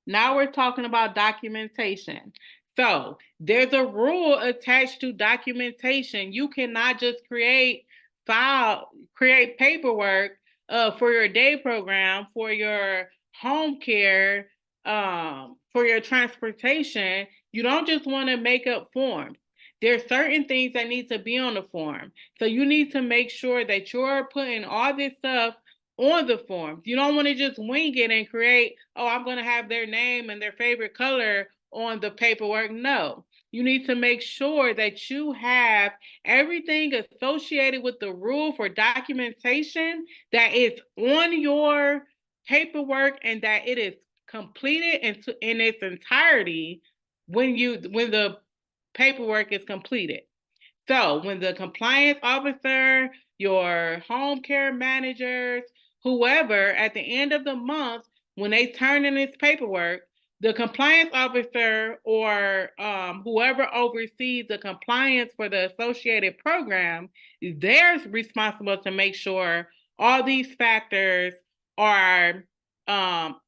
Now we're talking about documentation. So there's a rule attached to documentation. You cannot just create paperwork for your day program, for your home care, for your transportation. You don't just want to make up forms. There's certain things that need to be on the form. So you need to make sure that you're putting all this stuff on the forms. You don't want to just wing it and create, oh, I'm going to have their name and their favorite color on the paperwork. No, you need to make sure that you have everything associated with the rule for documentation that is on your paperwork and that it is completed in its entirety when the paperwork is completed. So when the compliance officer, your home care managers, whoever at the end of the month, when they turn in this paperwork, the compliance officer or whoever oversees the compliance for the associated program, they're responsible to make sure all these factors are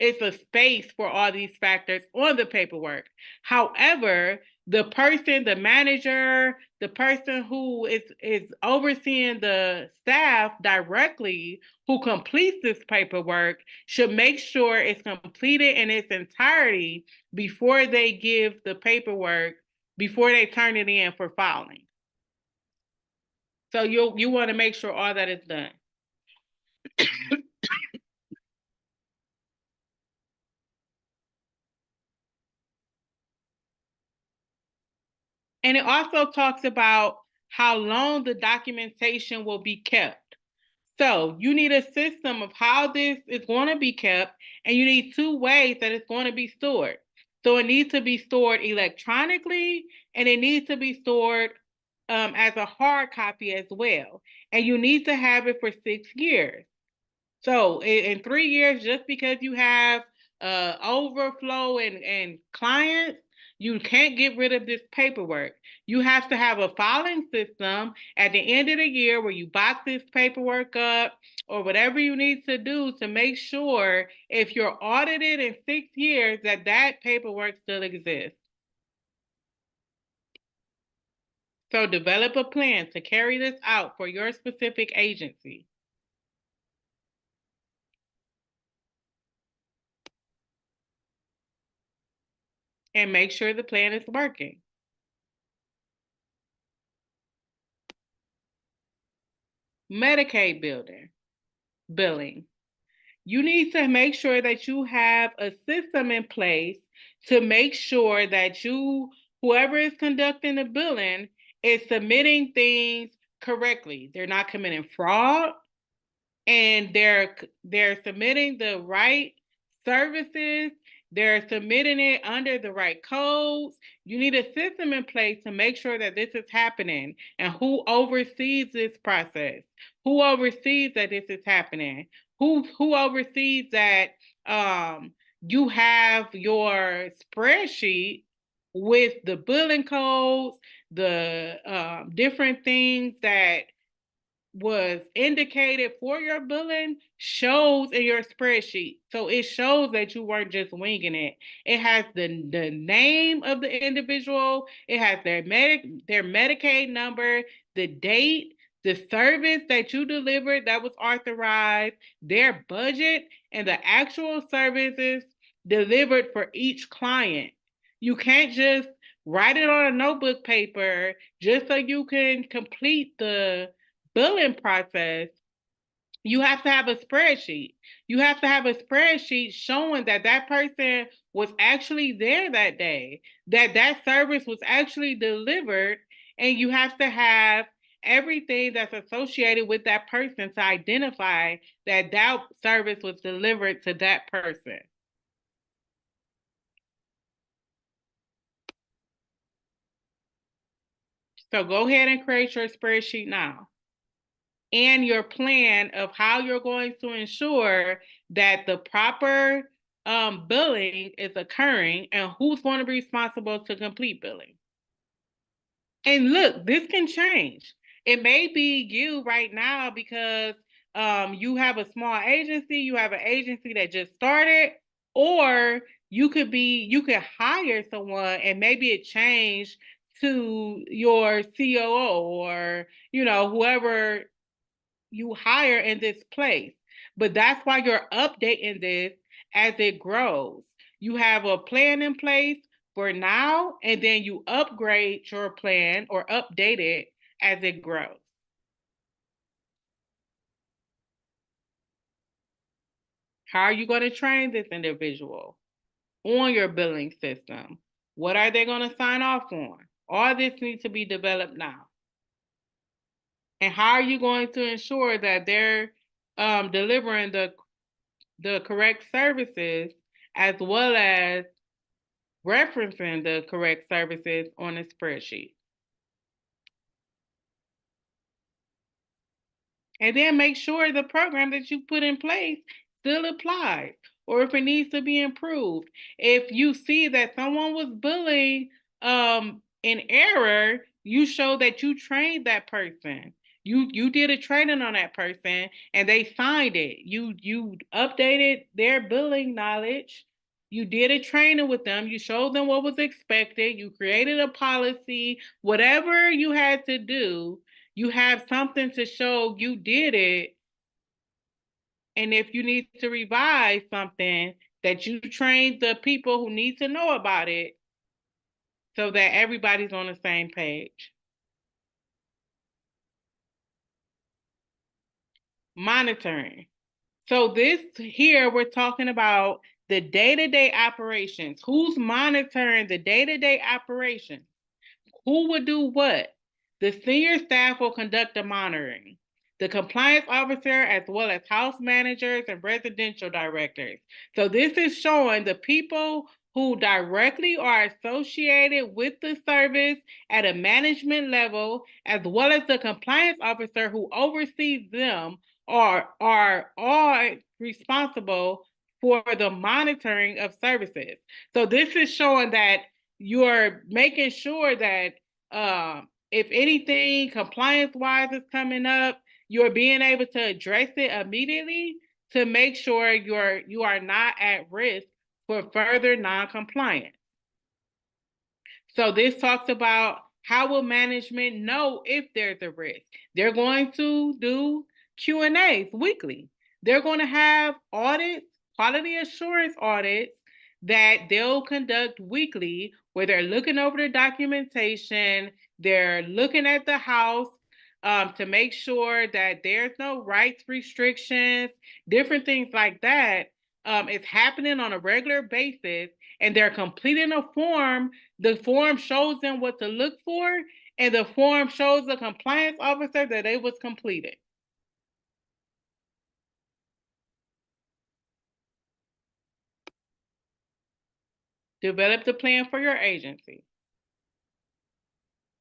it's a space for all these factors on the paperwork. However, the person, the manager, the person who is overseeing the staff directly who completes this paperwork should make sure it's completed in its entirety before they give the paperwork, before they turn it in for filing. So you want to make sure all that is done. And it also talks about how long the documentation will be kept. So you need a system of how this is going to be kept, and you need two ways that it's going to be stored. So it needs to be stored electronically, and it needs to be stored as a hard copy as well. And you need to have it for 6 years. So in 3 years, just because you have overflow and clients, you can't get rid of this paperwork. You have to have a filing system at the end of the year where you box this paperwork up or whatever you need to do to make sure if you're audited in 6 years that that paperwork still exists. So develop a plan to carry this out for your specific agency. And make sure the plan is working. Medicaid billing. You need to make sure that you have a system in place to make sure that whoever is conducting the billing is submitting things correctly. They're not committing fraud and they're submitting the right services. They're submitting it under the right codes. You need a system in place to make sure that this is happening. And who oversees this process? Who oversees that this is happening? Who oversees that you have your spreadsheet with the billing codes, the different things that was indicated for your billing shows in your spreadsheet. So it shows that you weren't just winging it. It has the name of the individual, it has their Medicaid number, the date, the service that you delivered that was authorized, their budget, and the actual services delivered for each client. You can't just write it on a notebook paper just so you can complete the billing process. You have to have a spreadsheet. You have to have a spreadsheet showing that that person was actually there that day, that that service was actually delivered, and you have to have everything that's associated with that person to identify that that service was delivered to that person. So go ahead and create your spreadsheet now and your plan of how you're going to ensure that the proper billing is occurring and who's going to be responsible to complete billing. And look, this can change. It may be you right now because you have a small agency, you have an agency that just started, Or you could hire someone and maybe it changed to your COO or, whoever you hire in this place. But that's why you're updating this as it grows. You have a plan in place for now, and then you upgrade your plan or update it as it grows. How are you going to train this individual on your billing system? What are they going to sign off on? All this needs to be developed now. And how are you going to ensure that they're delivering the correct services as well as referencing the correct services on a spreadsheet? And then make sure the program that you put in place still applies or if it needs to be improved. If you see that someone was billing in error, you show that you trained that person. You did a training on that person and they signed it. You updated their billing knowledge. You did a training with them. You showed them what was expected. You created a policy. Whatever you had to do, you have something to show you did it. And if you need to revise something, that you trained the people who need to know about it so that everybody's on the same page. Monitoring. So this here, we're talking about the day-to-day operations. Who's monitoring the day-to-day operations? Who would do what? The senior staff will conduct the monitoring. The compliance officer, as well as house managers and residential directors. So this is showing the people who directly are associated with the service at a management level, as well as the compliance officer who oversees them, are responsible for the monitoring of services. So this is showing that you're making sure that if anything compliance-wise is coming up, you're being able to address it immediately to make sure you are not at risk for further non-compliance. So this talks about how will management know if there's a risk. They're going to do Q&As weekly. They're going to have audits, quality assurance audits that they'll conduct weekly where they're looking over the documentation, they're looking at the house to make sure that there's no rights restrictions, different things like that. It's happening on a regular basis, and they're completing a form. The form shows them what to look for, and the form shows the compliance officer that it was completed. Develop the plan for your agency.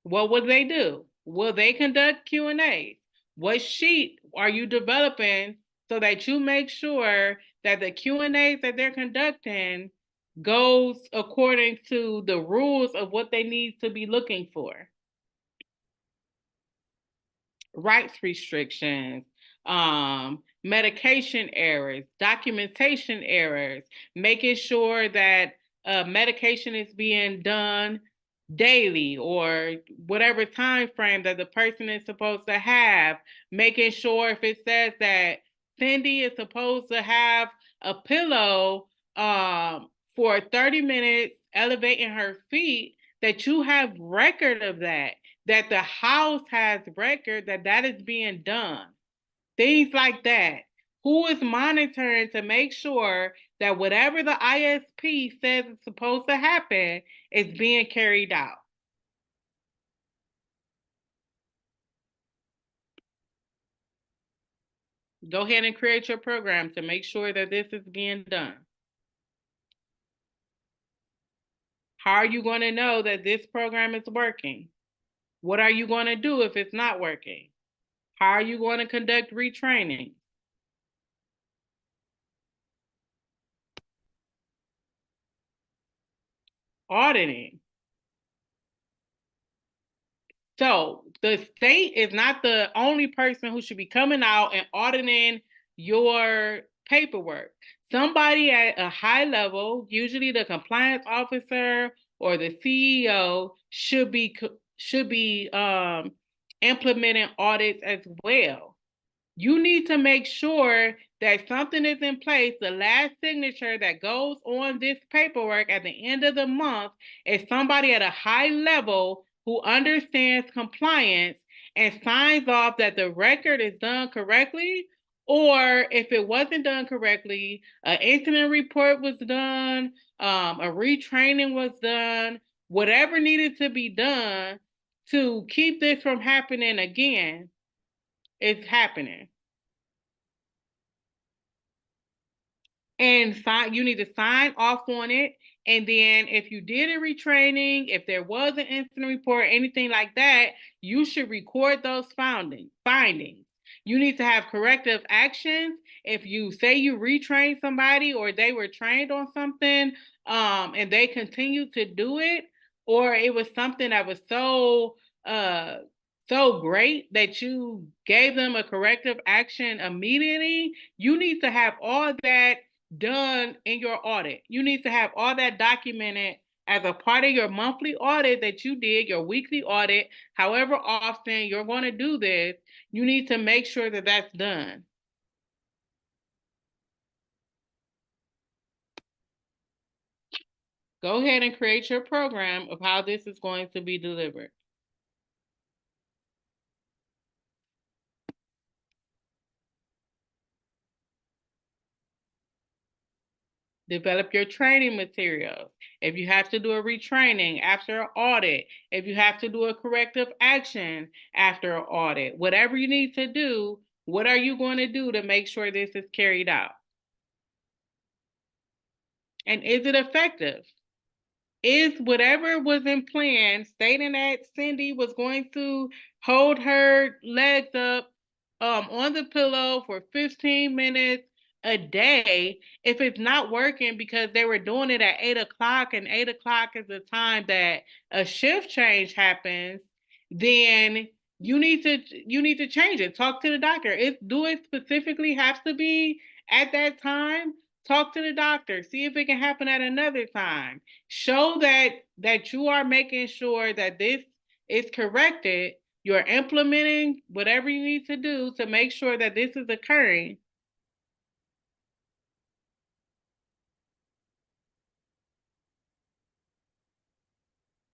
What will they do? Will they conduct Q&As? What sheet are you developing so that you make sure that the Q&As that they're conducting goes according to the rules of what they need to be looking for? Rights restrictions, medication errors, documentation errors, making sure that medication is being done daily or whatever time frame that the person is supposed to have, making sure if it says that Cindy is supposed to have a pillow for 30 minutes elevating her feet, that you have record of that the house has record that is being done. Things like that. Who is monitoring to make sure that whatever the ISP says is supposed to happen is being carried out? Go ahead and create your program to make sure that this is being done. How are you going to know that this program is working? What are you going to do if it's not working? How are you going to conduct retraining? Auditing. So the state is not the only person who should be coming out and auditing your paperwork. somebody at a high level, usually the compliance officer or the CEO, should be implementing audits as well. You need to make sure that something is in place. The last signature that goes on this paperwork at the end of the month is somebody at a high level who understands compliance and signs off that the record is done correctly, or if it wasn't done correctly, an incident report was done, a retraining was done, whatever needed to be done to keep this from happening again is happening. And you need to sign off on it. And then if you did a retraining, if there was an incident report, anything like that, you should record those findings. You need to have corrective actions. If you say you retrained somebody or they were trained on something, and they continue to do it, or it was something that was uh so great that you gave them a corrective action immediately, you need to have all that done in your audit. You need to have all that documented as a part of your monthly audit that you did, your weekly audit, however often you're going to do this, you need to make sure that that's done. Go ahead and create your program of how this is going to be delivered. Develop your training materials. If you have to do a retraining after an audit, if you have to do a corrective action after an audit, whatever you need to do, what are you going to do to make sure this is carried out? And is it effective? Is whatever was in plan, stating that Cindy was going to hold her legs up on the pillow for 15 minutes a day, if it's not working because they were doing it at 8 o'clock, and 8 o'clock is the time that a shift change happens, then you need to change it. Talk to the doctor. Do it specifically have to be at that time? Talk to the doctor. See if it can happen at another time. Show that you are making sure that this is corrected. You're implementing whatever you need to do to make sure that this is occurring.